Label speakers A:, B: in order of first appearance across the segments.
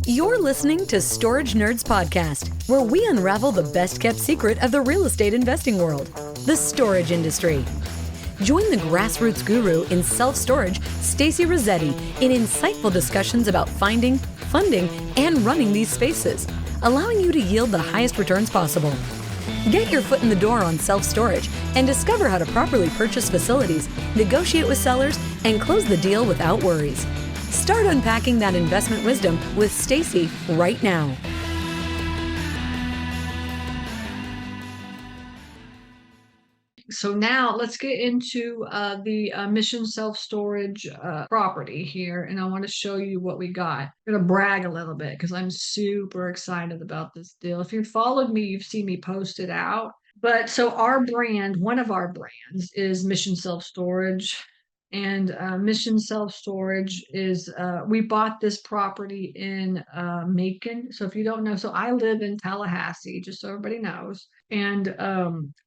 A: You're listening to Storage Nerds Podcast, where we unravel the best-kept secret of the real estate investing world, the storage industry. Join the grassroots guru in self-storage, Stacy Rossetti, in insightful discussions about finding, funding, and running these spaces, allowing you to yield the highest returns possible. Get your foot in the door on self-storage and discover how to properly purchase facilities, negotiate with sellers, and close the deal without worries. Start unpacking that investment wisdom with Stacy right now.
B: So now let's get into the Mission Self-Storage property here, and I want to show you what we got. I'm going to brag a little bit because I'm super excited about this deal. If you've followed me, you've seen me post it out. But so our brand, one of our brands is Mission Self-Storage. And Mission Self-Storage is, we bought this property in Macon. So if you don't know, so I live in Tallahassee, just so everybody knows. And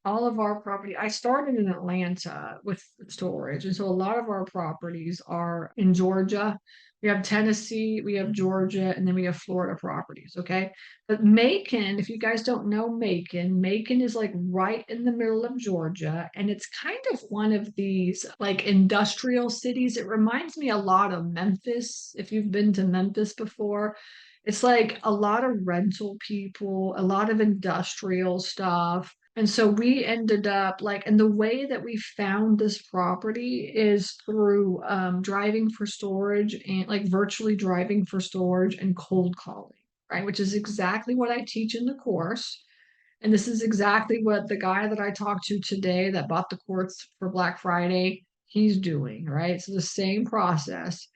B: all of our property, I started in Atlanta with storage. And so a lot of our properties are in Georgia. We have Tennessee, we have Georgia, and then we have Florida properties. Okay. But Macon, if you guys don't know Macon, Macon is like right in the middle of Georgia. And it's kind of one of these like industrial cities. It reminds me a lot of Memphis, if you've been to Memphis before. It's like a lot of rental people, a lot of industrial stuff. And so we ended up like, and the way that we found this property is through driving for storage and like virtually driving for storage and cold calling, right? Which is exactly what I teach in the course. And this is exactly what the guy that I talked to today that bought the course for Black Friday, he's doing, right? So the same process.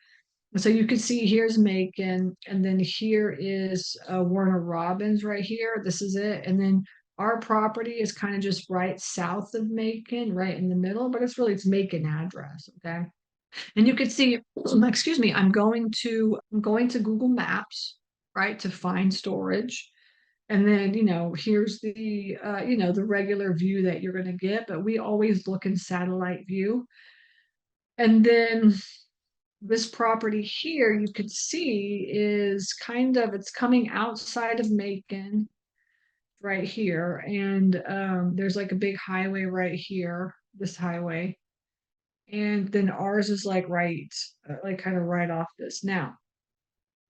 B: So you can see here's Macon, and then here is Warner Robins right here. This is it. And then our property is kind of just right south of Macon, right in the middle, but it's Macon address, okay? And you can see, excuse me, I'm going to Google Maps, right, to find storage. And then, here's the, the regular view that you're going to get, but we always look in satellite view. And then this property here, you could see is it's coming outside of Macon right here. And there's like a big highway right here, this highway. And then ours is like kind of right off this. Now,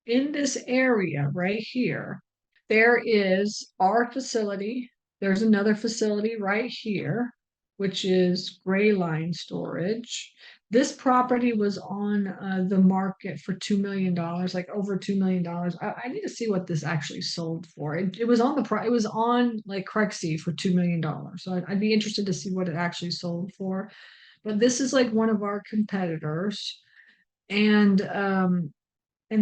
B: in this area right here, there is our facility. There's another facility right here, which is Gray Line Storage. This property was on the market for $2 million, like over $2 million. I need to see what this actually sold for. It was on it was on like Craigslist for $2 million. So I'd be interested to see what it actually sold for. But this is like one of our competitors. And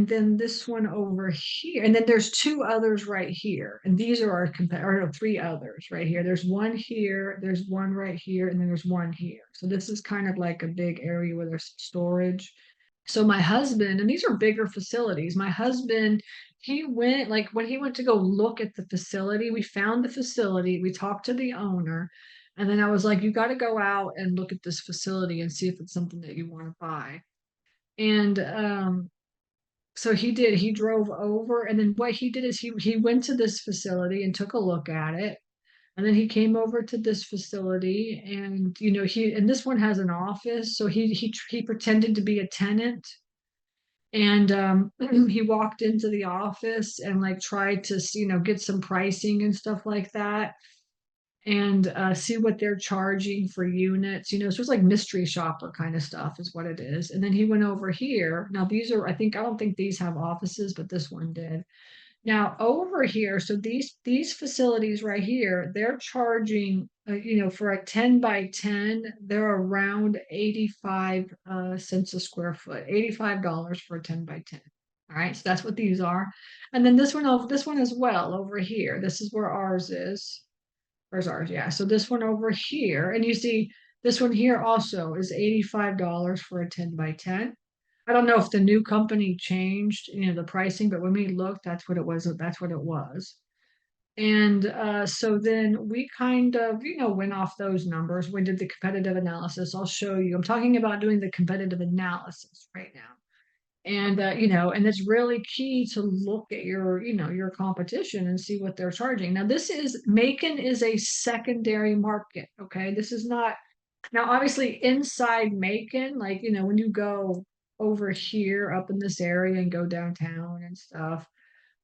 B: then this one over here, and then there's two others right here, and these are our three others right here. There's one here, there's one right here, and then there's one here. So this is kind of like a big area where there's storage. So my husband, and these are bigger facilities. My husband, he went like when he went to go look at the facility, we found the facility, we talked to the owner, and then I was like, you got to go out and look at this facility and see if it's something that you want to buy. And so he did, he drove over, and then what he did is he went to this facility and took a look at it. And then he came over to this facility, and this one has an office, so he pretended to be a tenant. And he walked into the office and like tried to get some pricing and stuff like that, and see what they're charging for units. So it's like mystery shopper kind of stuff is what it is. And then he went over here. Now these are, I don't think these have offices, but this one did. Now over here, so these facilities right here, they're charging, for a 10 by 10, they're around 85 cents a square foot, $85 for a 10 by 10. All right, so that's what these are. And then this one as well over here. This is where ours is. Where's ours? Yeah. So this one over here, and you see this one here also is $85 for a 10 by 10. I don't know if the new company changed, the pricing, but when we looked, that's what it was. That's what it was. And so then we kind of, went off those numbers. We did the competitive analysis. I'll show you. I'm talking about doing the competitive analysis right now. And and it's really key to look at your competition and see what they're charging. Now, this is Macon is a secondary market. Okay, this is not now obviously inside Macon, like when you go over here up in this area and go downtown and stuff,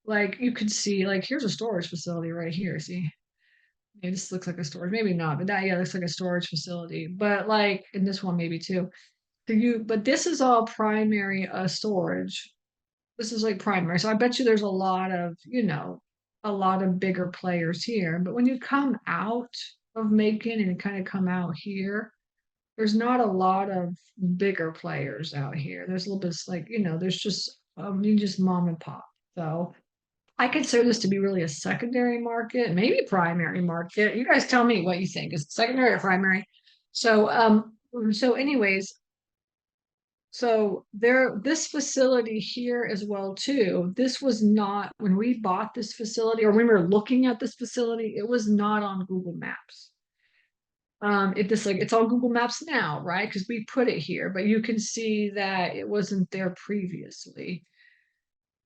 B: like you could see, like here's a storage facility right here. See, maybe this looks like a storage, maybe not, but that, yeah, looks like a storage facility. But like, and this one maybe too. But this is all primary storage. This is like primary. So I bet you there's a lot of bigger players here. But when you come out of Macon and kind of come out here, there's not a lot of bigger players out here. There's a little bit like, there's just you just mom and pop. So I consider this to be really a secondary market, maybe primary market. You guys tell me what you think. Is it secondary or primary? So so anyways, so this facility here as well too. This was not when we bought this facility or when we were looking at this facility, it was not on Google Maps. It's on Google Maps now, right? Because we put it here, but you can see that it wasn't there previously.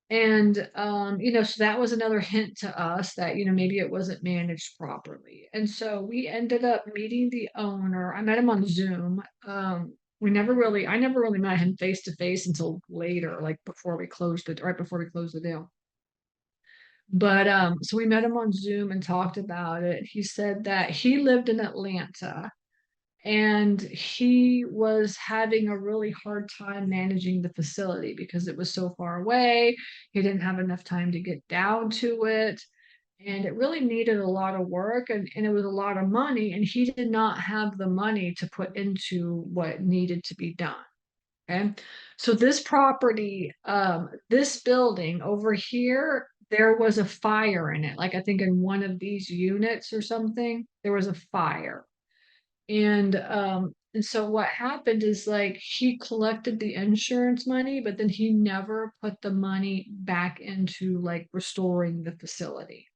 B: And so that was another hint to us that, maybe it wasn't managed properly. And so we ended up meeting the owner. I met him on Zoom. I never really met him face to face until later, like right before we closed the deal. But so we met him on Zoom and talked about it. He said that he lived in Atlanta and he was having a really hard time managing the facility because it was so far away. He didn't have enough time to get down to it. And it really needed a lot of work and it was a lot of money. And he did not have the money to put into what needed to be done. Okay. So this property, this building over here, there was a fire in it. Like I think in one of these units or something, there was a fire. And so what happened is like he collected the insurance money, but then he never put the money back into like restoring the facility.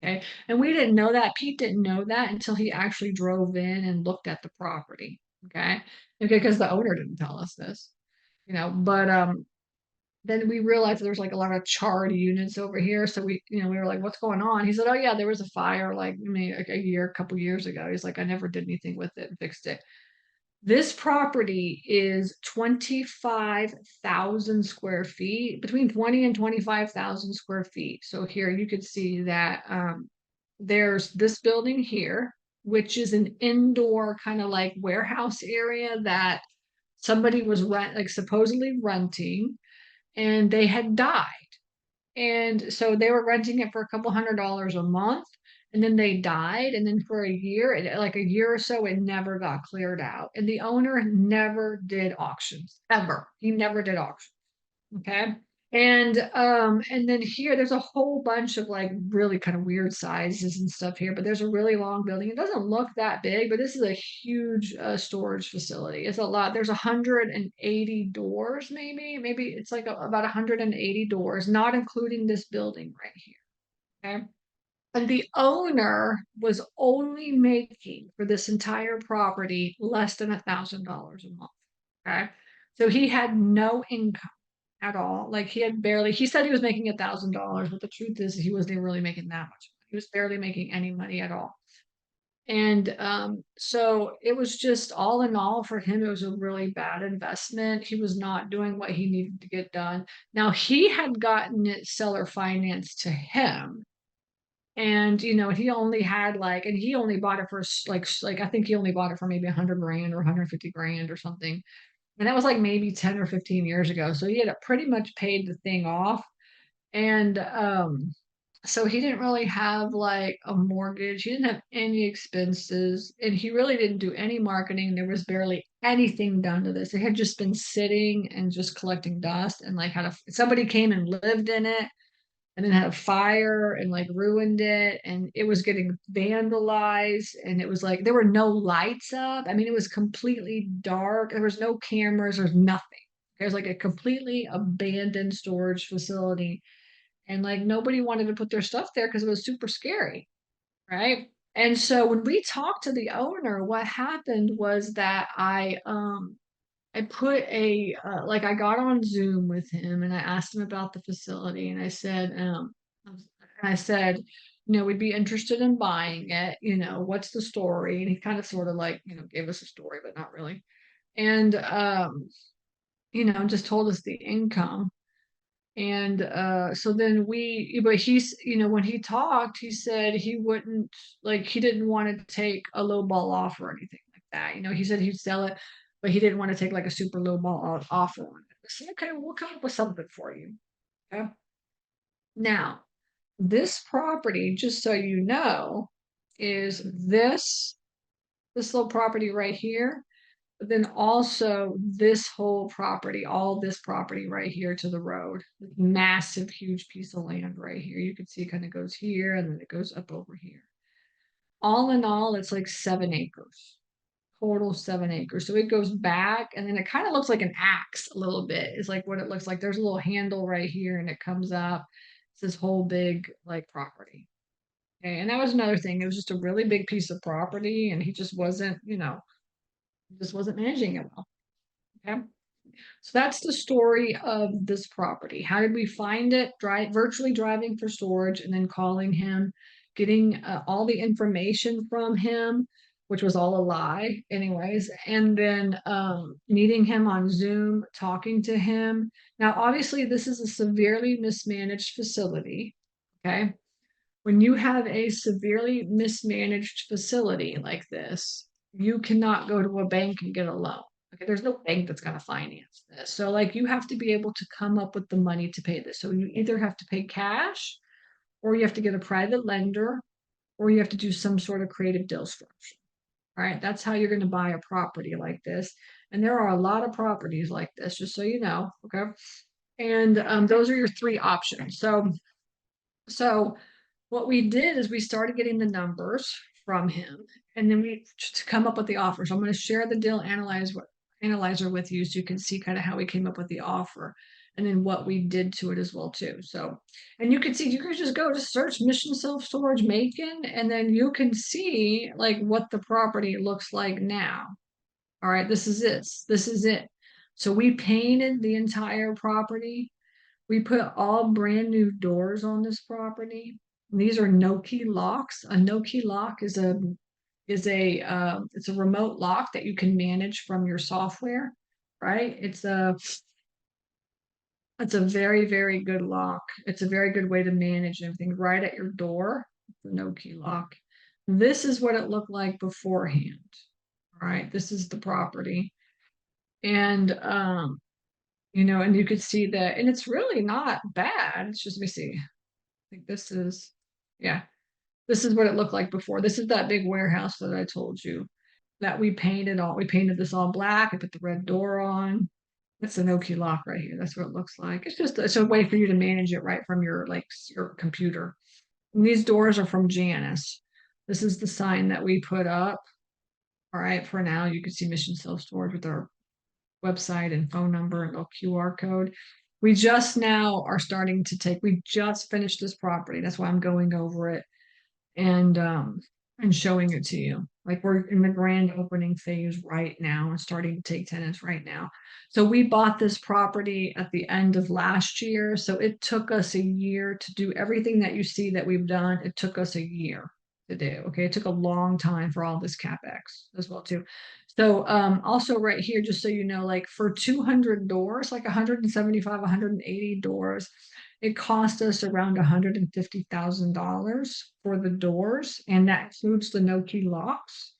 B: Okay. And we didn't know that. Pete didn't know that until he actually drove in and looked at the property. Okay. Okay, because the owner didn't tell us this, but then we realized there was like a lot of charred units over here. So we were like, what's going on? He said, oh yeah, there was a fire like a couple years ago. He's like, I never did anything with it and fixed it. This property is 25,000 square feet, between 20 and 25,000 square feet. So here you could see that there's this building here, which is an indoor kind of like warehouse area that somebody was supposedly renting and they had died. And so they were renting it for a couple $100 a month. And then they died. And then for like a year or so, it never got cleared out. And the owner never did auctions ever. He never did auctions. Okay. And then here there's a whole bunch of like really kind of weird sizes and stuff here, but there's a really long building. It doesn't look that big, but this is a huge storage facility. It's a lot. There's 180 doors, maybe it's like about 180 doors, not including this building right here. Okay. And the owner was only making for this entire property less than $1,000 a month. Okay. So he had no income at all. Like he said he was making $1,000, but the truth is he wasn't even really making that much. He was barely making any money at all. And so it was just all in all for him, it was a really bad investment. He was not doing what he needed to get done. Now he had gotten it seller financed to him. And he only had and he only bought it for like I think he only bought it for maybe 100 grand or 150 grand or something. And that was like maybe 10 or 15 years ago. So he had pretty much paid the thing off. And so he didn't really have like a mortgage. He didn't have any expenses. And he really didn't do any marketing. There was barely anything done to this. It had just been sitting and just collecting dust and like somebody came and lived in it and then had a fire and like ruined it and it was getting vandalized and it was like there were no lights up. I mean, it was completely dark. There was no cameras. There's nothing. It was like a completely abandoned storage facility and like nobody wanted to put their stuff there because it was super scary, right? And so when we talked to the owner, what happened was that I put like I got on Zoom with him and I asked him about the facility and I said, we'd be interested in buying it, what's the story? And he kind of sort of like, gave us a story, but not really. And just told us the income. And so then but he's, when he talked, he said he wouldn't, like, he didn't want to take a low ball offer or anything like that. He said he'd sell it, but he didn't want to take like a super low ball offer on it. I said, okay, we'll come up with something for you. Okay. Now, this property, just so you know, is this little property right here. But then also this whole property, all this property right here to the road, this massive, huge piece of land right here. You can see it kind of goes here and then it goes up over here. All in all, it's like 7 acres, total 7 acres. So it goes back and then it kind of looks like an axe a little bit. It's like what it looks like. There's a little handle right here and it comes up. It's this whole big like property. Okay. And that was another thing. It was just a really big piece of property and he just wasn't, just wasn't managing it well. Okay. So that's the story of this property. How did we find it? Virtually driving for storage and then calling him, getting all the information from him, which was all a lie anyways, and then meeting him on Zoom, talking to him. Now, obviously, this is a severely mismanaged facility, okay? When you have a severely mismanaged facility like this, you cannot go to a bank and get a loan. Okay, there's no bank that's going to finance this. So, like, you have to be able to come up with the money to pay this. So, you either have to pay cash, or you have to get a private lender, or you have to do some sort of creative deal structure. All right, that's how you're going to buy a property like this. And there are a lot of properties like this, just so you know. Okay, and those are your 3 options. So what we did is we started getting the numbers from him, and then we to come up with the offer. So I'm going to share the deal analyzer with you so you can see kind of how we came up with the offer and then what we did to it as well too. So, and you can see, you can just search Mission Self Storage Macon, and then you can see like what the property looks like now. All right, this is it. This is it. So we painted the entire property. We put all brand new doors on this property. These are no key locks. A no key lock is it's a remote lock that you can manage from your software, right? It's a very, very good lock. It's a very good way to manage everything right at your door. The no key lock. This is what it looked like beforehand. All right, this is the property. And and you could see that, and it's really not bad. It's just, let me see. I think yeah, this is what it looked like before. This is that big warehouse that I told you that we painted this all black. I put the red door on. That's an Oki lock right here. That's what it looks like. It's a way for you to manage it right from your computer. And these doors are from Janice. This is the sign that we put up. All right, for now, you can see Mission Self Storage with our website and phone number and a QR code. We just now are starting to we just finished this property. That's why I'm going over it and showing it to you. Like, we're in the grand opening phase right now and starting to take tenants right now. So we bought this property at the end of last year. So it took us a year to do everything that you see that we've done. It took us a year to do. Okay. It took a long time for all this CapEx as well too. So also right here, just so you know, like for 200 doors, like 175, 180 doors, it cost us around $150,000 for the doors, and that includes the no key locks.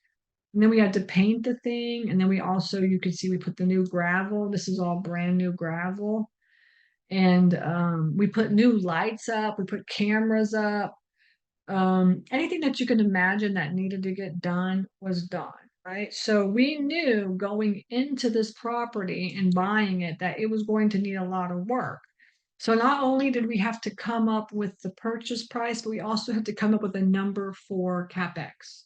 B: And then we had to paint the thing, and then you can see we put the new gravel. This is all brand new gravel. And we put new lights up, we put cameras up. Anything that you can imagine that needed to get done was done, right? So we knew going into this property and buying it that it was going to need a lot of work. So not only did we have to come up with the purchase price, but we also had to come up with a number for CapEx,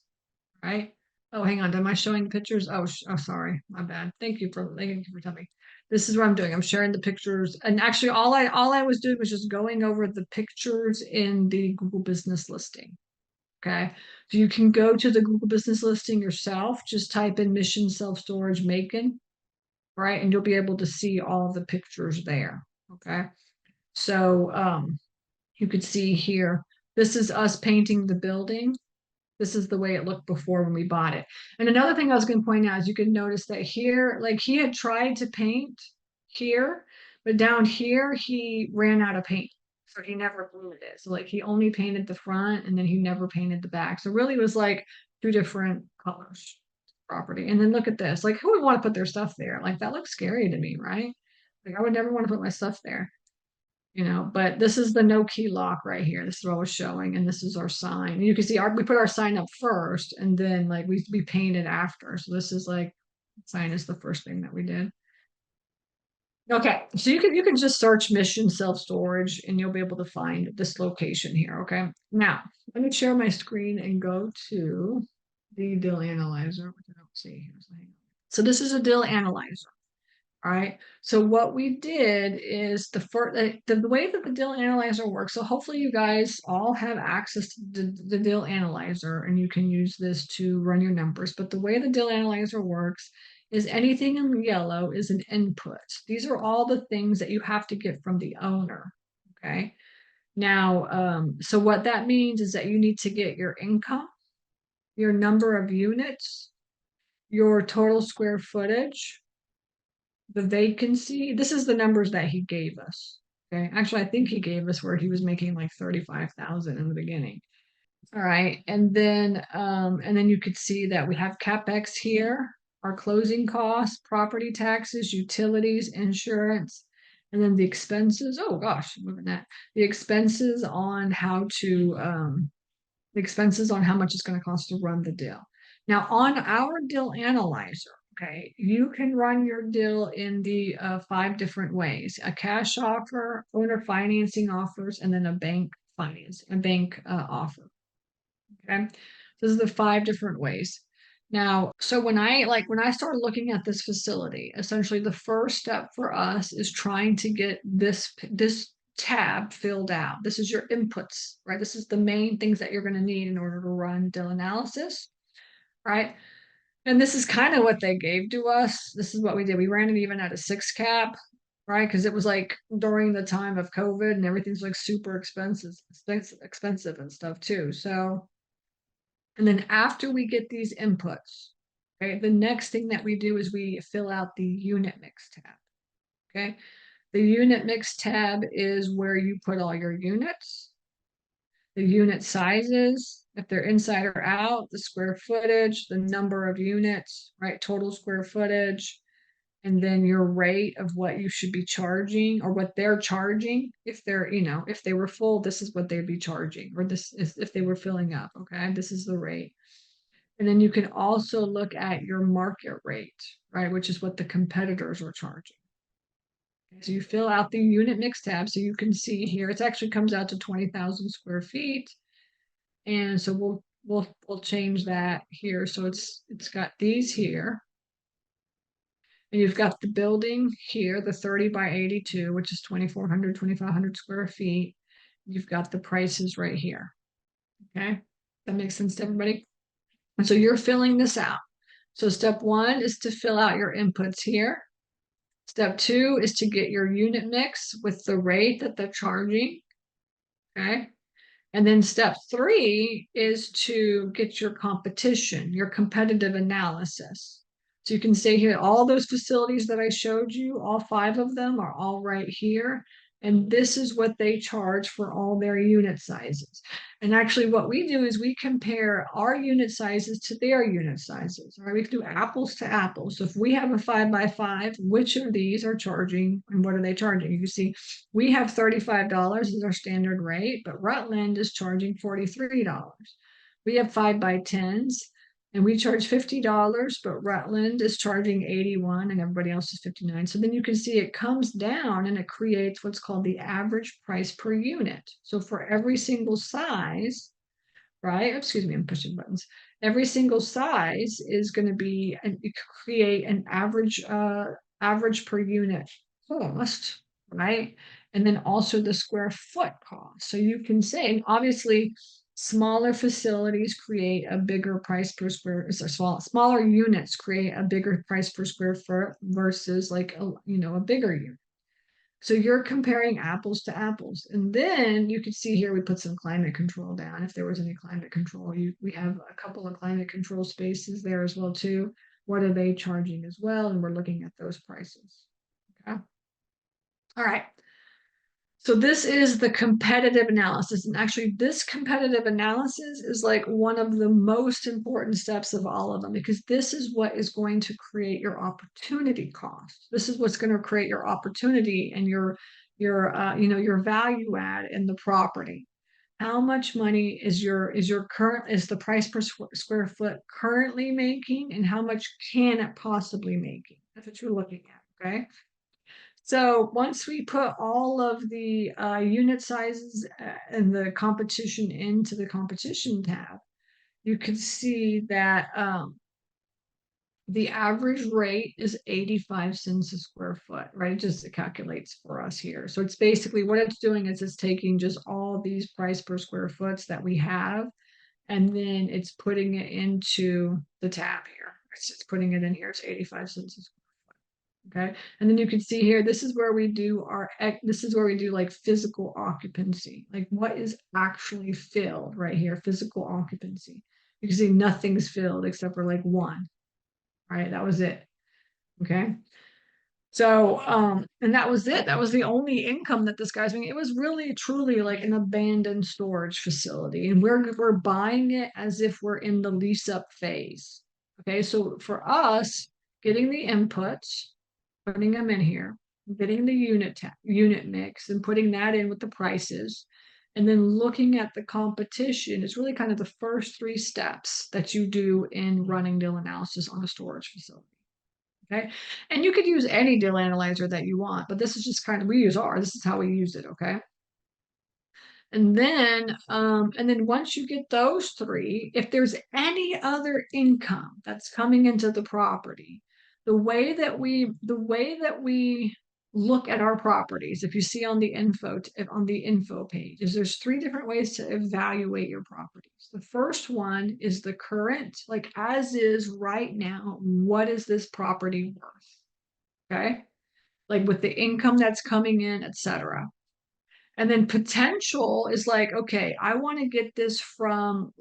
B: right? Oh, hang on. Am I showing pictures? Oh, sorry. My bad. Thank you for telling me. This is what I'm doing. I'm sharing the pictures. And actually all I was doing was just going over the pictures in the Google Business listing. Okay. So you can go to the Google Business listing yourself. Just type in Mission Self Storage Macon. right? And you'll be able to see all the pictures there. Okay. So you could see here, this is us painting the building. This is the way it looked before when we bought it. And another thing I was going to point out is you can notice that here, like he had tried to paint here, but down here he ran out of paint. So he never painted it. So like he only painted the front and then he never painted the back. So really it was like two different colors property. And then look at this. Like who would want to put their stuff there? Like that looks scary to me, right? Like I would never want to put my stuff there, but this is the no key lock right here. This is what I was showing, and this is our sign. And you can see we put our sign up first, and then like we painted after. So this is like sign is the first thing that we did. Okay, so you can just search mission self-storage and you'll be able to find this location here. Okay, now let me share my screen and go to the deal analyzer, which I don't see here. So this is a deal analyzer. All right. So what we did is the way that the deal analyzer works. So hopefully you guys all have access to the deal analyzer and you can use this to run your numbers. But the way the deal analyzer works is anything in yellow is an input. These are all the things that you have to get from the owner. Okay. Now, so what that means is that you need to get your income, your number of units, your total square footage, the vacancy. This is the numbers that he gave us. Okay. Actually, I think he gave us where he was making like 35,000 in the beginning. All right. And then you could see that we have CapEx here, our closing costs, property taxes, utilities, insurance, and then the expenses. Oh gosh, moving that. The expenses on how much it's going to cost to run the deal. Now, on our deal analyzer, okay, you can run your deal in the 5 different ways: a cash offer, owner financing offers, and then a bank offer. Okay, those are the 5 different ways. Now, so when I started looking at this facility, essentially the first step for us is trying to get this tab filled out. This is your inputs, right? This is the main things that you're going to need in order to run deal analysis, right? And this is kind of what they gave to us. This is what we did. We ran it even at a 6 cap, right? Because it was like during the time of COVID and everything's like super expensive and stuff too. So, and then after we get these inputs, okay, the next thing that we do is we fill out the unit mix tab. Okay. The unit mix tab is where you put all your units, the unit sizes, if they're inside or out, the square footage, the number of units, right? Total square footage, and then your rate of what you should be charging or what they're charging. If if they were full, this is what they'd be charging, or this is if they were filling up. Okay. This is the rate. And then you can also look at your market rate, right? Which is what the competitors are charging. So you fill out the unit mix tab so you can see here. It actually comes out to 20,000 square feet. And so we'll change that here. So it's got these here. And you've got the building here, the 30 by 82, which is 2,400, 2,500 square feet. You've got the prices right here. Okay. That makes sense to everybody? And so you're filling this out. So step 1 is to fill out your inputs here. Step 2 is to get your unit mix with the rate that they're charging. Okay. And then step 3 is to get your competition, your competitive analysis. So you can see here, all those facilities that I showed you, all 5 of them are all right here. And this is what they charge for all their unit sizes. And actually what we do is we compare our unit sizes to their unit sizes. Right? We can do apples to apples. So if we have a 5 by 5, which of these are charging and what are they charging? You can see we have $35 as our standard rate, but Rutland is charging $43. We have 5 by 10s and we charge $50, but Rutland is charging 81 and everybody else is 59. So then you can see it comes down and it creates what's called the average price per unit. So for every single size, right? Excuse me, I'm pushing buttons. Every single size is going to be create an average per unit cost, right? And then also the square foot cost. So you can say, obviously, Smaller facilities create a bigger price per square, smaller units create a bigger price per square foot versus like a bigger unit. So you're comparing apples to apples. And then you can see here we put some climate control down. If there was any climate control, we have a couple of climate control spaces there as well too. What are they charging as well? And we're looking at those prices. Okay. All right. So this is the competitive analysis. And actually, this competitive analysis is like one of the most important steps of all of them, because this is what is going to create your opportunity cost. This is what's going to create your opportunity and your value add in the property. How much money is the price per square foot currently making, and how much can it possibly making? That's what you're looking at, okay? So once we put all of the unit sizes and the competition into the competition tab, you can see that the average rate is 85 cents a square foot, right? It just calculates for us here. So it's basically what it's doing is it's taking just all these price per square foots that we have, and then it's putting it into the tab here. It's just putting it in here. It's 85 cents a square. Okay. And then you can see here, this is where we do like physical occupancy, like what is actually filled right here, physical occupancy. You can see nothing's filled except for like one, right? That was it. Okay. So, and that was it. That was the only income that this guy's making. It was really truly like an abandoned storage facility. And we're buying it as if we're in the lease up phase. Okay. So for us, getting the inputs, putting them in here, getting the unit mix and putting that in with the prices, and then looking at the competition is really kind of the first three steps that you do in running deal analysis on a storage facility. Okay. And you could use any deal analyzer that you want, but this is just we use ours. This is how we use it. Okay. And then once you get those three, if there's any other income that's coming into the property, the way that we look at our properties, if you see on the info page, is there's three different ways to evaluate your properties. The first one is the current, like as is right now, what is this property worth? Okay. Like with the income that's coming in, etc. And then potential is like, okay, I want to get this from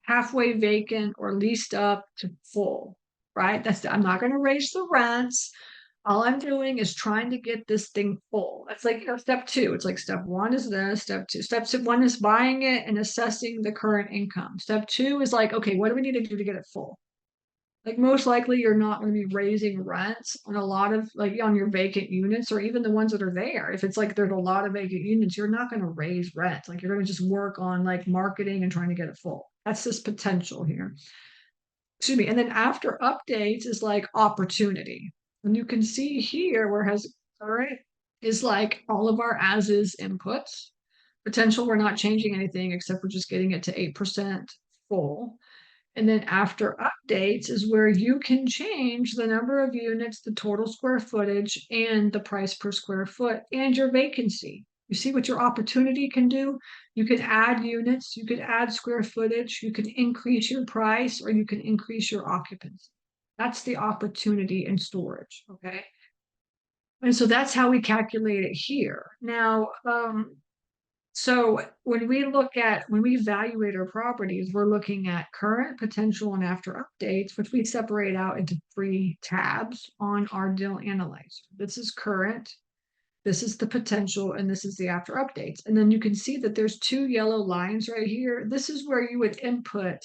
B: halfway vacant or leased up to full, right? I'm not going to raise the rents. All I'm doing is trying to get this thing full. That's like, step two. It's like step one is this, step two. Step one is buying it and assessing the current income. Step two is like, okay, what do we need to do to get it full? Like most likely you're not going to be raising rents on a lot of on your vacant units or even the ones that are there. If it's like there's a lot of vacant units, you're not going to raise rent. Like you're going to just work on like marketing and trying to get it full. That's this potential here. Excuse me. And then after updates is like opportunity. And you can see here where it has current is like all of our as is inputs. Potential, we're not changing anything except we're just getting it to 8% full. And then after updates is where you can change the number of units, the total square footage, and the price per square foot, and your vacancy. You see what your opportunity can do? You could add units, you could add square footage, you can increase your price, or you can increase your occupancy. That's the opportunity in storage, okay? And so that's how we calculate it here. Now, so when we evaluate our properties, we're looking at current, potential, and after updates, which we separate out into three tabs on our deal analyzer. This is current, this is the potential, and this is the after updates. And then you can see that there's two yellow lines right here. This is where you would input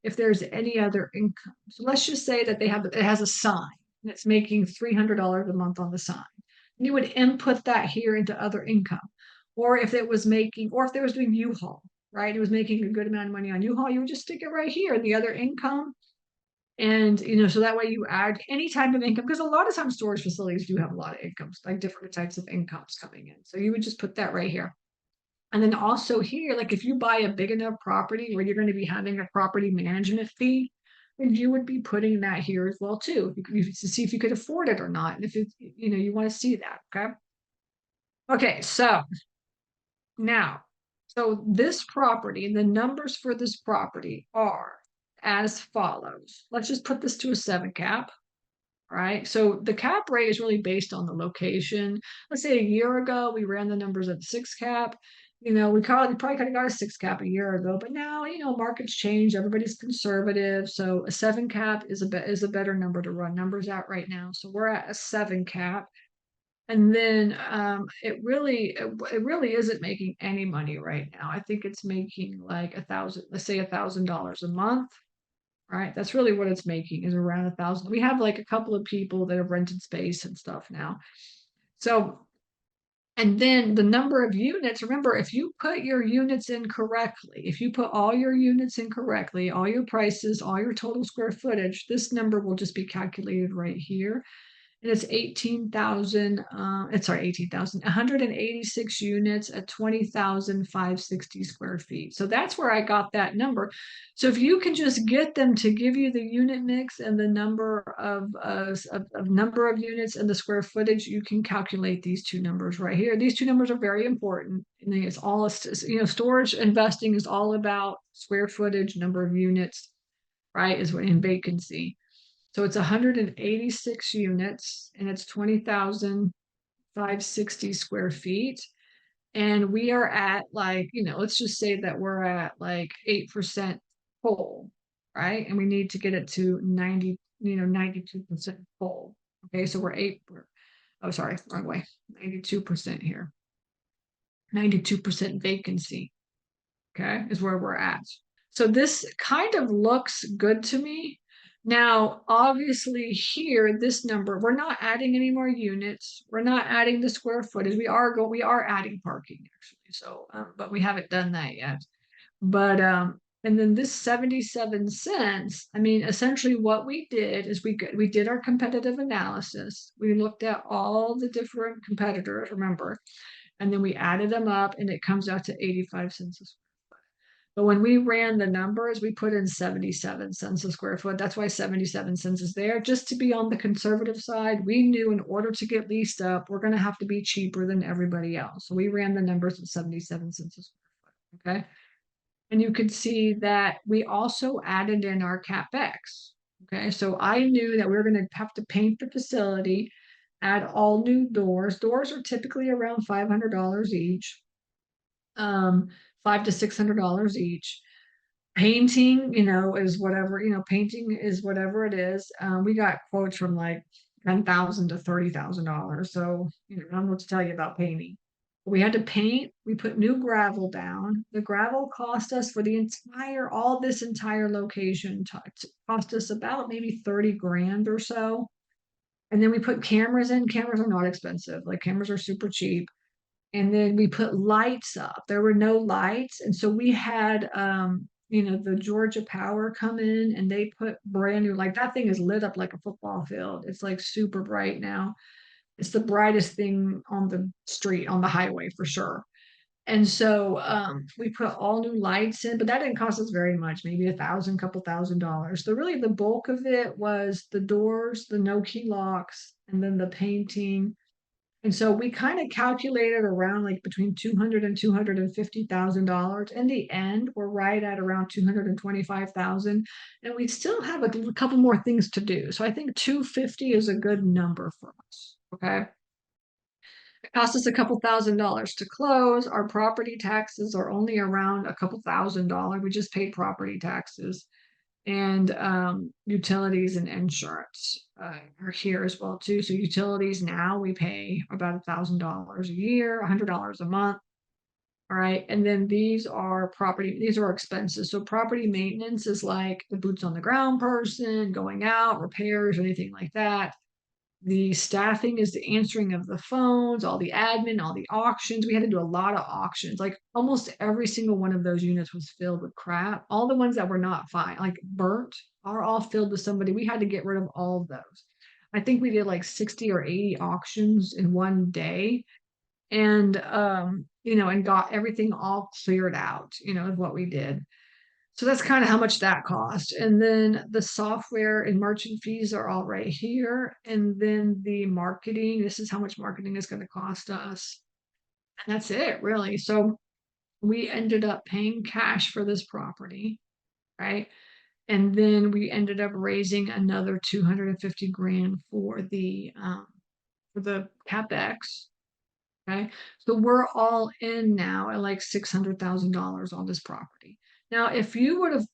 B: if there's any other income. So let's just say that it has a sign and it's making $300 a month on the sign. And you would input that here into other income. Or if there was doing U-Haul, right? It was making a good amount of money on U-Haul, you would just stick it right here in the other income. And, so that way you add any type of income, because a lot of times storage facilities do have a lot of incomes, like different types of incomes coming in. So you would just put that right here. And then also here, like if you buy a big enough property where you're going to be having a property management fee, then you would be putting that here as well too, to see if you could afford it or not. And if you want to see that, okay? Okay, so now, So this property, the numbers for this property are as follows. Let's just put this to a 7 cap. Right. So the cap rate is really based on the location. Let's say a year ago, we ran the numbers at 6 cap. We probably could have got a 6 cap a year ago, but now, markets change. Everybody's conservative. So a 7 cap is a better number to run numbers at right now. So we're at a 7 cap. And then it really isn't making any money right now. I think it's making like let's say $1,000 a month. Right, that's really what it's making, is around 1,000. We have like a couple of people that have rented space and stuff now. So, and then the number of units, remember, if you put your units in correctly, if you put all your units in correctly, all your prices, all your total square footage, this number will just be calculated right here. And it's 18,000, it's sorry, 18,000, 186 units at 20,560 square feet. So that's where I got that number. So if you can just get them to give you the unit mix and the number of number of units and the square footage, you can calculate these two numbers right here. These two numbers are very important. And it's all, storage investing is all about square footage, number of units, right, is in vacancy. So it's 186 units and it's 20,560 square feet. And we are at like, let's just say that we're at like 8% full, right? And we need to get it to 92% full. Okay, so oh, sorry, wrong way. 92% here. 92% vacancy, okay, is where we're at. So this kind of looks good to me. Now, obviously here, this number, we're not adding any more units. We're not adding the square footage. We are adding parking actually. So, but we haven't done that yet. But, and then this 77 cents, I mean, essentially what we did is we did our competitive analysis. We looked at all the different competitors, remember, and then we added them up and it comes out to 85 cents a square. But when we ran the numbers, we put in 77 cents a square foot. That's why 77 cents is there, just to be on the conservative side. We knew in order to get leased up, we're going to have to be cheaper than everybody else. So we ran the numbers at 77 cents a square foot. Okay. And you could see that we also added in our CapEx. Okay. So I knew that we were going to have to paint the facility, add all new doors. Doors are typically around $500 each. $500 to $600 each. Painting, is whatever, painting is whatever it is. We got quotes from like $10,000 to $30,000. So, I don't know what to tell you about painting. We had to paint, we put new gravel down. The gravel cost us for all this entire location, cost us about maybe 30 grand or so. And then we put cameras in. Cameras are not expensive. Like cameras are super cheap. And then we put lights up. There were no lights. And so we had, the Georgia Power come in and they put brand new, like that thing is lit up like a football field. It's like super bright now. It's the brightest thing on the street, on the highway for sure. And so we put all new lights in, but that didn't cost us very much, maybe couple $1,000. So really the bulk of it was the doors, the no key locks, and then the painting. And so we kind of calculated around like between $200,000 and $250,000. In the end, we're right at around 225,000, and we still have a couple more things to do. So I think 250 is a good number for us. Okay. It cost us a couple $1,000s to close. Our property taxes are only around a couple $1,000. We just paid property taxes. And utilities and insurance are here as well too. So utilities now we pay about $1,000 a year, $100 a month. All right. And then these are expenses. So property maintenance is like the boots on the ground person, going out, repairs, anything like that. The staffing is the answering of the phones, all the admin, all the auctions. We had to do a lot of auctions. Like almost every single one of those units was filled with crap. All the ones that were not fine, like burnt, are all filled with somebody. We had to get rid of all of those. I think we did like 60 or 80 auctions in one day. And and got everything all cleared out, is what we did. So that's kind of how much that cost. And then the software and merchant fees are all right here. And then the marketing, this is how much marketing is going to cost us. And that's it, really. So we ended up paying cash for this property, right? And then we ended up raising another 250 grand for the CapEx. Okay. So we're all in now at like $600,000 on this property. Now, if you would have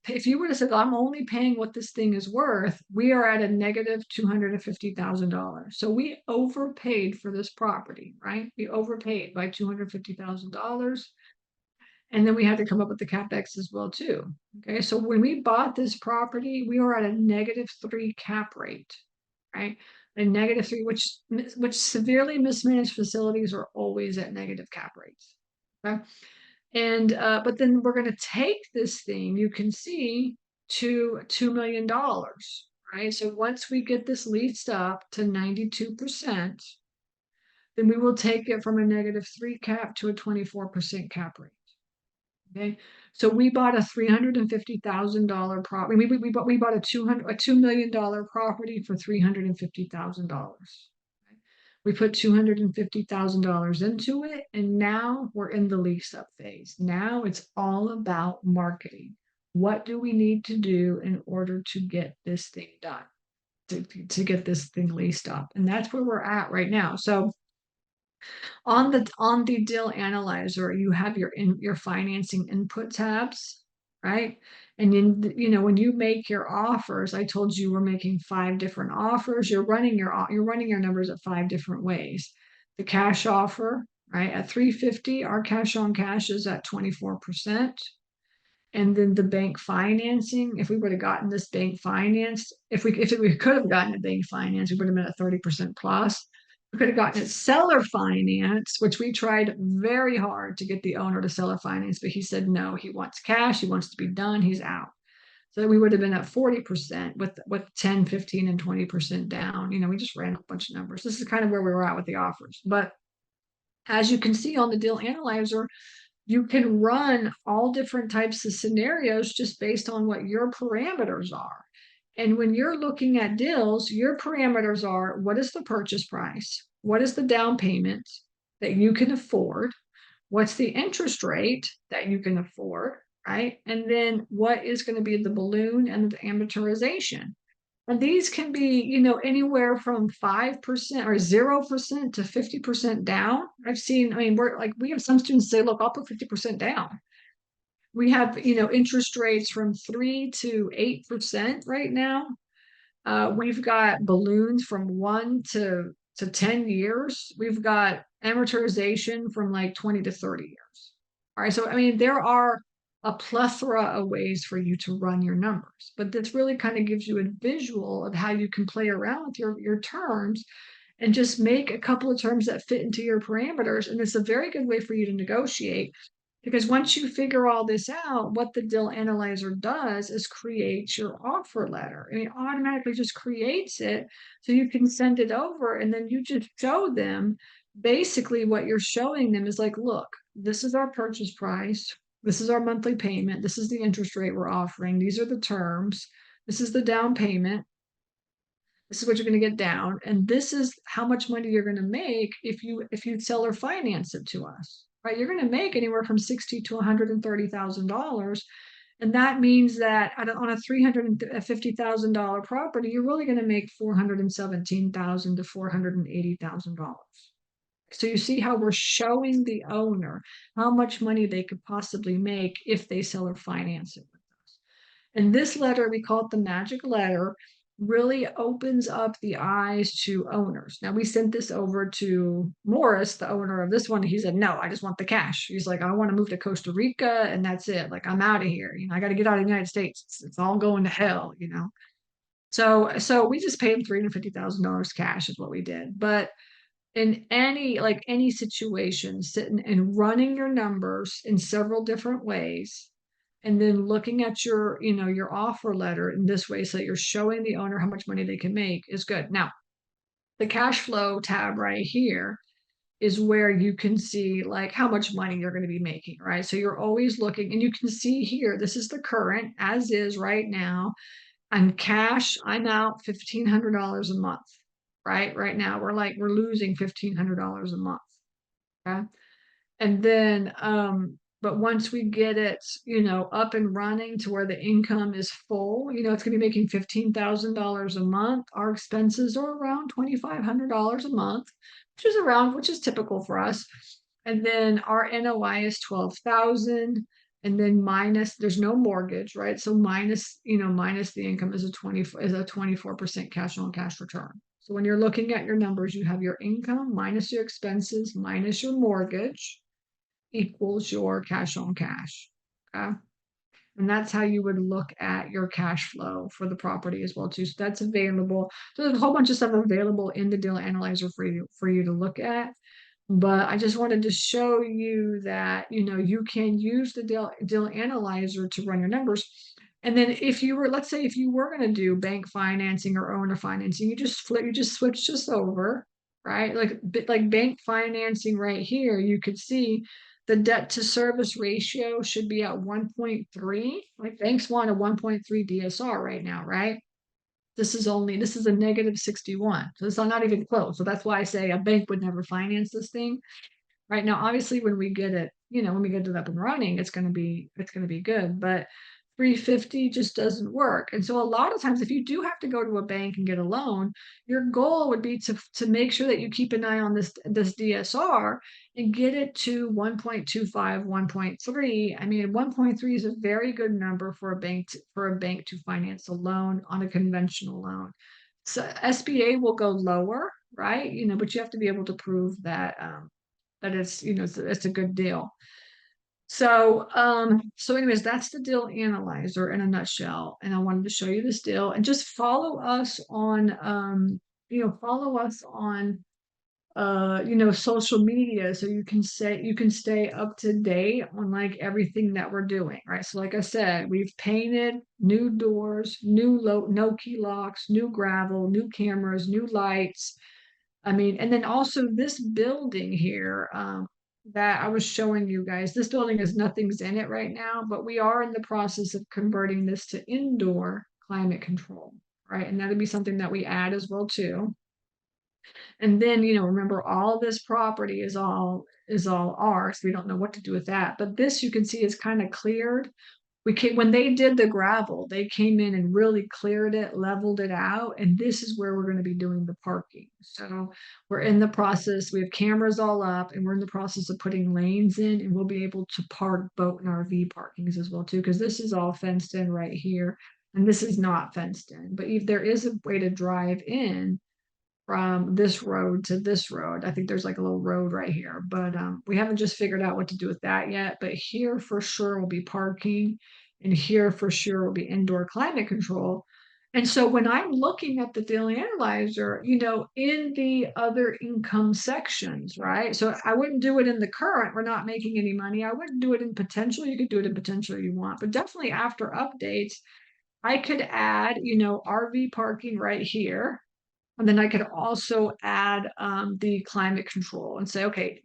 B: said, I'm only paying what this thing is worth, we are at a negative $250,000. So we overpaid for this property, right? We overpaid by $250,000. And then we had to come up with the CapEx as well, too. Okay. So when we bought this property, we were at a -3 cap rate, right? A -3, which severely mismanaged facilities are always at negative cap rates. Okay. And but then we're going to take this thing, you can see, to $2 million, right? So once we get this leased up to 92%, then we will take it from a -3 cap to a 24% cap rate. Okay, so we bought a $350,000 property. We bought a $2 million property for $350,000. We put $250,000 into it, and now we're in the lease up phase. Now it's all about marketing. What do we need to do in order to get this thing done, to get this thing leased up? And that's where we're at right now. So on the deal analyzer, you have your financing input tabs, right? And then when you make your offers, I told you we're making 5 different offers. You're running your numbers at 5 different ways. The cash offer, right, at 350, our cash on cash is at 24%. And then the bank financing, if we would have gotten this bank financed, if we could have gotten a bank finance, we would have been at 30% plus. We could have gotten it seller finance, which we tried very hard to get the owner to seller finance, but he said no, he wants cash, he wants to be done, he's out. So we would have been at 40% with 10, 15, and 20% down. We just ran a bunch of numbers. This is kind of where we were at with the offers. But as you can see on the deal analyzer, you can run all different types of scenarios just based on what your parameters are. And when you're looking at deals, your parameters are, what is the purchase price? What is the down payment that you can afford? What's the interest rate that you can afford, right? And then what is going to be the balloon and the amortization? And these can be, anywhere from 5% or 0% to 50% down. We have some students say, look, I'll put 50% down. We have, interest rates from 3 to 8% right now. We've got balloons from 1 to 10 years. We've got amortization from like 20 to 30 years. All right. So, there are a plethora of ways for you to run your numbers, but this really kind of gives you a visual of how you can play around with your terms and just make a couple of terms that fit into your parameters. And it's a very good way for you to negotiate, because once you figure all this out, what the deal analyzer does is create your offer letter. And it automatically just creates it so you can send it over, and then you just show them basically what you're showing them is like, look, this is our purchase price. This is our monthly payment. This is the interest rate we're offering. These are the terms. This is the down payment. This is what you're going to get down. And this is how much money you're going to make if you sell or finance it to us, right? You're going to make anywhere from $60,000 to $130,000. And that means that on a $350,000 property, you're really going to make $417,000 to $480,000. So you see how we're showing the owner how much money they could possibly make if they sell or finance it with us. And this letter, we call it the magic letter, really opens up the eyes to owners. Now, we sent this over to Morris, the owner of this one. He said, no, I just want the cash. He's like, I want to move to Costa Rica and that's it. Like, I'm out of here. I got to get out of the United States. It's all going to hell. So we just paid him $350,000 cash is what we did. But in any situation, sitting and running your numbers in several different ways, and then looking at your offer letter in this way so that you're showing the owner how much money they can make is good. Now, the cash flow tab right here is where you can see like how much money you're going to be making, right? So you're always looking, and you can see here, this is the current as is right now. On cash, I'm out $1,500 a month. Right now, we're losing $1,500 a month. Okay. And then But once we get it, up and running to where the income is full, it's going to be making $15,000 a month. Our expenses are around $2,500 a month, which is typical for us. And then our NOI is 12,000. And then minus, there's no mortgage, right? So minus the income is a 24% cash on cash return. So when you're looking at your numbers, you have your income minus your expenses minus your mortgage equals your cash on cash. Okay. And that's how you would look at your cash flow for the property as well too. So that's available. So there's a whole bunch of stuff available in the deal analyzer for you to look at. But I just wanted to show you that, you can use the deal analyzer to run your numbers. And then let's say if you were going to do bank financing or owner financing, you just switch this over, right? Like bank financing right here, you could see the debt to service ratio should be at 1.3. Like banks want a 1.3 DSR right now, right? This is a negative 61. So it's not even close. So that's why I say a bank would never finance this thing. Right now, obviously, when we get it up and running, it's gonna be good. But 350 just doesn't work. And so a lot of times, if you do have to go to a bank and get a loan, your goal would be to make sure that you keep an eye on this DSR and get it to 1.25, 1.3. I mean, 1.3 is a very good number for a bank to finance a loan on a conventional loan. So SBA will go lower, right? But you have to be able to prove that it's a good deal. So anyways, that's the deal analyzer in a nutshell. And I wanted to show you this deal and just follow us on social media so you can stay up to date on like everything that we're doing, right? So like I said, we've painted new doors, no key locks, new gravel, new cameras, new lights. I mean, and then also this building here, that I was showing you guys, this building is nothing's in it right now, but we are in the process of converting this to indoor climate control, right? And that'll be something that we add as well too. And then, remember all this property is all ours. We don't know what to do with that. But this you can see is kind of cleared. When they did the gravel, they came in and really cleared it, leveled it out, and this is where we're going to be doing the parking. So we're in the process, we have cameras all up, and we're in the process of putting lanes in, and we'll be able to park boat and RV parkings as well too, because this is all fenced in right here, and this is not fenced in. But if there is a way to drive in from this road to this road. I think there's like a little road right here, but we haven't just figured out what to do with that yet. But here for sure will be parking, and here for sure will be indoor climate control. And so when I'm looking at the daily analyzer, in the other income sections, right? So I wouldn't do it in the current, we're not making any money. I wouldn't do it in potential. You could do it in potential you want, but definitely after updates, I could add, RV parking right here. And then I could also add the climate control and say, okay,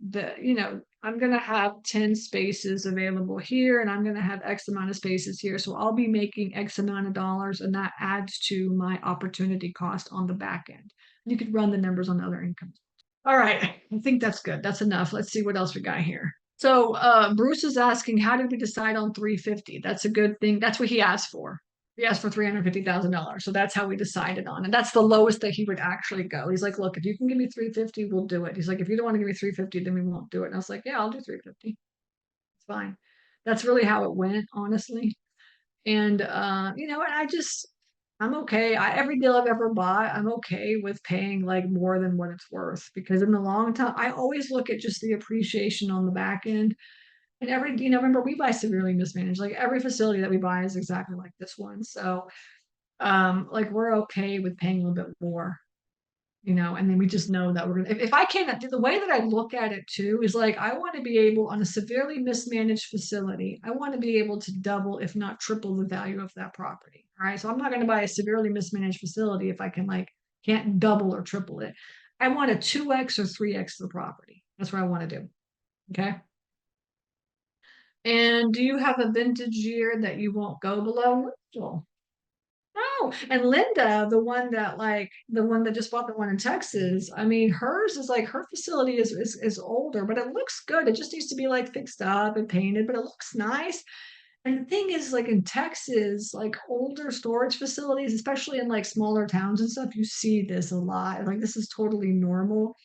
B: I'm going to have 10 spaces available here, and I'm going to have X amount of spaces here. So I'll be making X amount of dollars, and that adds to my opportunity cost on the back end. You could run the numbers on other incomes. All right, I think that's good. That's enough. Let's see what else we got here. So Bruce is asking, how did we decide on 350? That's a good thing. That's what he asked for. He asked for $350,000. So that's how we decided on. And that's the lowest that he would actually go. He's like, look, if you can give me 350, we'll do it. He's like, if you don't want to give me 350, then we won't do it. And I was like, yeah, I'll do 350. It's fine. That's really how it went, honestly. And I'm okay. Every deal I've ever bought, I'm okay with paying like more than what it's worth, because in the long term, I always look at just the appreciation on the back end. And remember, we buy severely mismanaged. Like every facility that we buy is exactly like this one. So like we're okay with paying a little bit more, and then we just know that we're gonna, if I can't, the way that I look at it too is like, I want to be able, on a severely mismanaged facility, I want to be able to double, if not triple the value of that property. All right. So I'm not going to buy a severely mismanaged facility if I can't double or triple it. I want a 2x or 3x the property. That's what I want to do. Okay. And do you have a vintage year that you won't go below? Well, Oh, and Linda, the one that just bought the one in Texas, I mean, hers is like her facility is older, but it looks good. It just needs to be like fixed up and painted, but it looks nice. And the thing is, like in Texas, like older storage facilities, especially in like smaller towns and stuff, you see this a lot. Like this is totally normal.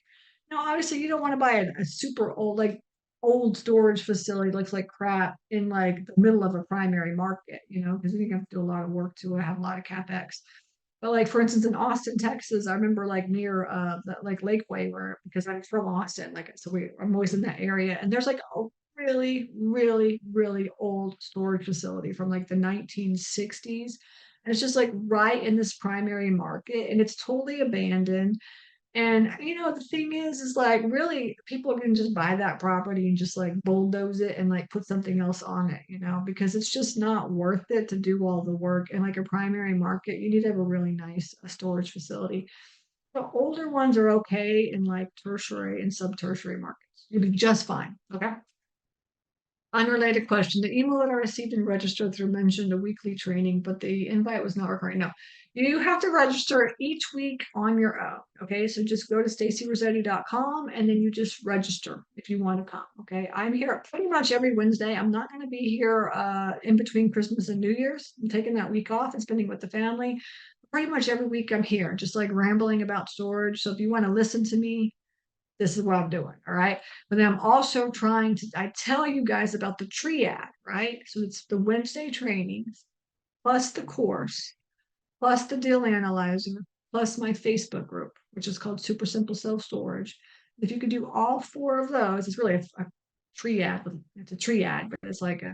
B: No, obviously you don't want to buy a super old, like old storage facility looks like crap in like the middle of a primary market, because then you have to do a lot of work to have a lot of capex. But like for instance, in Austin, Texas, I remember like near like Lakeway, where because I'm from Austin, like so I'm always in that area, and there's like a really, really, really old storage facility from like the 1960s. And it's just like right in this primary market, and it's totally abandoned. And the thing is like really people can just buy that property and just like bulldoze it and like put something else on it, because it's just not worth it to do all the work. And like a primary market, you need to have a really nice storage facility. The older ones are okay in like tertiary and sub-tertiary markets. You'll be just fine. Okay. Unrelated question. The email that I received and registered through mentioned a weekly training, but the invite was not recurring. No, you have to register each week on your own. Okay, so just go to stacyrossetti.com and then you just register if you want to come. Okay, I'm here pretty much every Wednesday. I'm not going to be here in between Christmas and New Year's. I'm taking that week off and spending with the family. Pretty much every week I'm here, just like rambling about storage. So if you want to listen to me, this is what I'm doing. All right. But then I'm also I tell you guys about the triad, right? So it's the Wednesday trainings plus the course, plus the deal analyzer, plus my Facebook group, which is called Super Simple Self Storage. If you could do all four of those, it's really a triad. It's a triad, but it's like I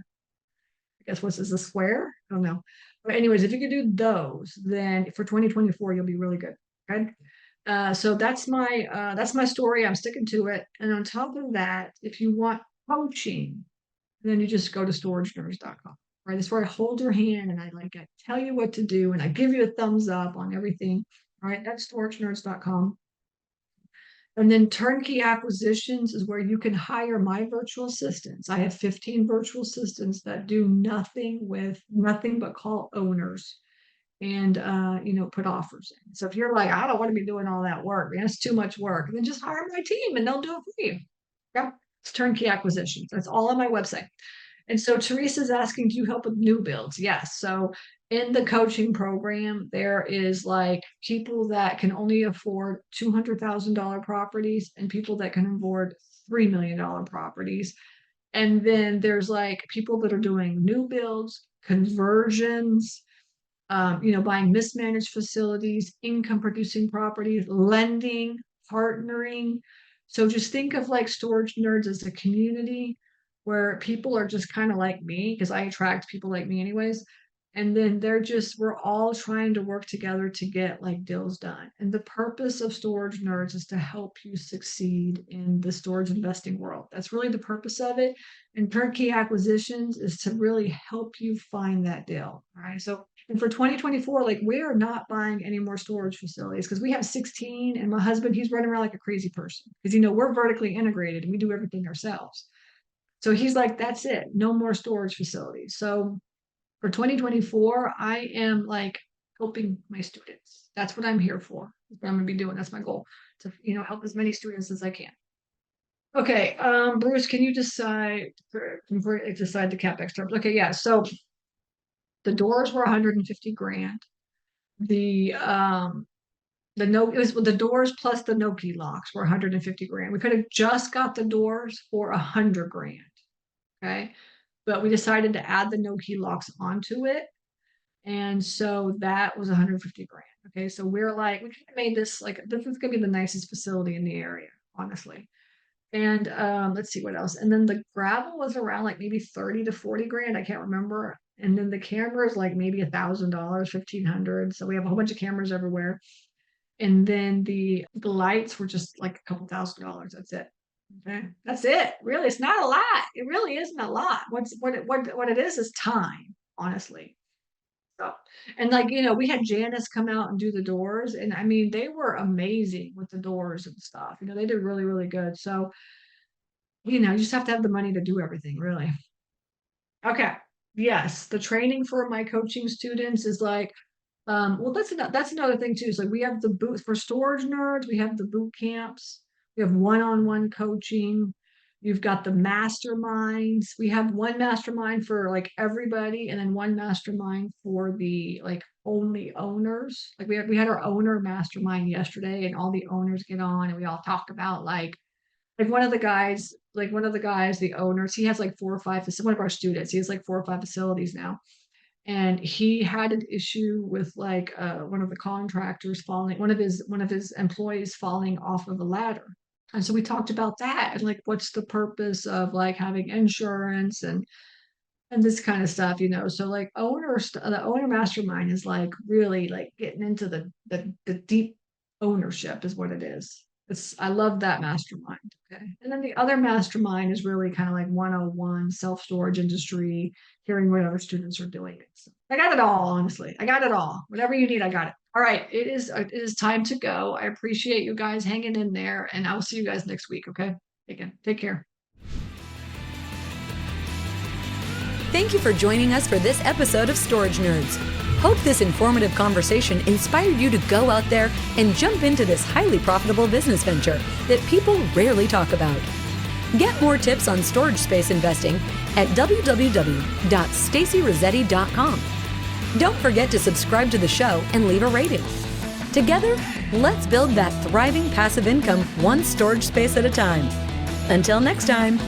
B: guess what's this, a square? I don't know. But anyways, if you could do those, then for 2024, you'll be really good. Okay. So that's my story. I'm sticking to it. And on top of that, if you want coaching, then you just go to storagenerds.com. Right. That's where I hold your hand and I tell you what to do and I give you a thumbs up on everything. All right. That's storagenerds.com. And then turnkey acquisitions is where you can hire my virtual assistants. I have 15 virtual assistants that do nothing but call owners and put offers in. So if you're like, I don't want to be doing all that work, man, it's too much work, then just hire my team and they'll do it for you. Yeah. It's turnkey acquisitions. That's all on my website. And so Teresa's asking, do you help with new builds? Yes. So in the coaching program, there is like people that can only afford $200,000 properties and people that can afford $3 million properties. And then there's like people that are doing new builds, conversions, buying mismanaged facilities, income producing properties, lending, partnering. So just think of like storage nerds as a community where people are just kind of like me because I attract people like me anyways. And then we're all trying to work together to get like deals done. And the purpose of storage nerds is to help you succeed in the storage investing world. That's really the purpose of it. And turnkey acquisitions is to really help you find that deal. All right. So and for 2024, like we are not buying any more storage facilities because we have 16 and my husband, he's running around like a crazy person because, we're vertically integrated and we do everything ourselves. So he's like, that's it. No more storage facilities. So for 2024, I am like helping my students. That's what I'm here for. That's what I'm going to be doing. That's my goal to, help as many students as I can. Okay. Bruce, can you decide the CapEx terms? Okay. Yeah. So the doors were 150 grand. It was the doors plus the no key locks were 150 grand. We could have just got the doors for 100 grand. Okay. But we decided to add the no key locks onto it. And so that was 150 grand. Okay. So we're like, we could have made this this is gonna be the nicest facility in the area, honestly. And let's see what else. And then the gravel was around like maybe 30 to 40 grand. I can't remember. And then the cameras like maybe $1,000, 1,500. So we have a whole bunch of cameras everywhere. And then the lights were just like a couple $1,000. That's it. Okay. That's it. Really, it's not a lot. It really isn't a lot. What it is time, honestly. So, and like, we had Janice come out and do the doors. And I mean, they were amazing with the doors and stuff. They did really, really good. So, you just have to have the money to do everything, really. Okay. Yes. The training for my coaching students is like Well, that's another thing too. So we have the boot for storage nerds. We have the boot camps. We have one-on-one coaching. You've got the masterminds. We have one mastermind for like everybody, and then one mastermind for the like only owners. Like we had our owner mastermind yesterday, and all the owners get on, and we all talk about like one of the guys, the owners. He has like four or five. One of our students. He has like 4 or 5 facilities now, and he had an issue with like one of the contractors falling, one of his employees falling off of a ladder. And so we talked about that and like what's the purpose of like having insurance and this kind of stuff. So like the owner mastermind is like really like getting into the deep ownership is what it is. I love that mastermind. Okay. And then the other mastermind is really kind of like 101 self-storage industry, hearing what other students are doing. So I got it all, honestly. I got it all. Whatever you need, I got it. All right. It is time to go. I appreciate you guys hanging in there, and I will see you guys next week. Okay. Again, take care.
A: Thank you for joining us for this episode of Storage Nerds. Hope this informative conversation inspired you to go out there and jump into this highly profitable business venture that people rarely talk about. Get more tips on storage space investing at www.stacyrossetti.com. Don't forget to subscribe to the show and leave a rating. Together, let's build that thriving passive income one storage space at a time. Until next time.